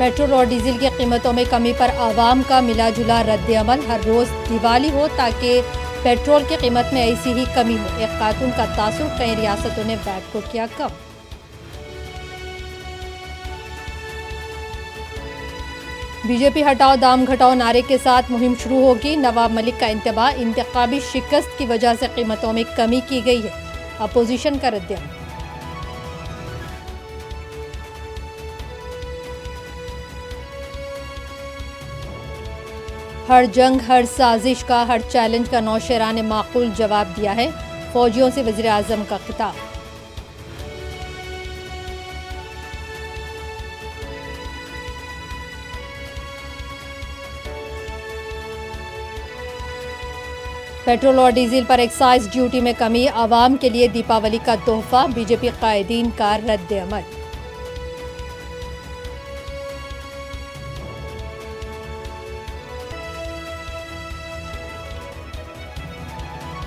Petrol और diesel की कीमतों में कमी पर आवाम का मिला जुला रद्द-ए-अमल। हर रोज़ दिवाली हो ताकि पेट्रोल की कीमत में ऐसी ही कमी हो। एक खातून का तासुर, कई रियासतों ने वैट को किया कम। बीजेपी हटाओ दाम घटाओ नारे के साथ मुहिम शुरू होगी। नवाब मलिक का इंतबाह, इंतखाबी शिकस्त की वजह से कीमतों में कमी की गई है। अपोजिशन का रद्द-ए-अमल। हर जंग, हर साजिश का, हर चैलेंज का नौशेरा ने माकूल जवाब दिया है। फौजियों से वज़ीर आज़म का खिताब। पेट्रोल और डीजल पर एक्साइज ड्यूटी में कमी, आवाम के लिए दीपावली का तोहफा। बीजेपी कायदीन का रद्द-ए-अमल।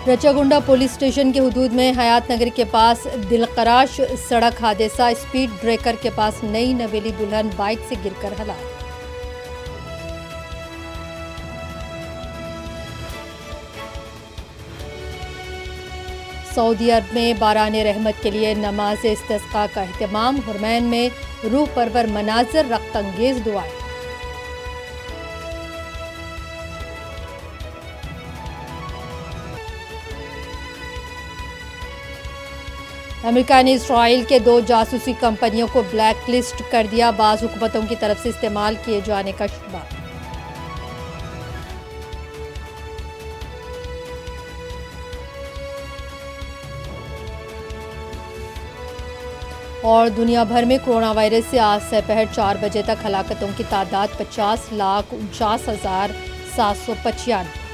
रचागुंडा पुलिस स्टेशन के हुदूद में हयात नगर के पास दिलकराश सड़क हादसा। स्पीड ब्रेकर के पास नई नवेली दुल्हन बाइक से गिरकर हलाक। सऊदी अरब में बारान रहमत के लिए नमाज इस्तिस्का का एहतमाम। हुरमैन में रूह परवर मनाजर, रक्त अंगेज दुआएं। अमेरिका ने इसराइल के 2 जासूसी कंपनियों को ब्लैक लिस्ट कर दिया। बाज़ हुकूमतों की तरफ से इस्तेमाल किए जाने का शुबा। और दुनिया भर में कोरोना वायरस से आज से पहर 4 बजे तक हलाकतों की तादाद 50,49,795।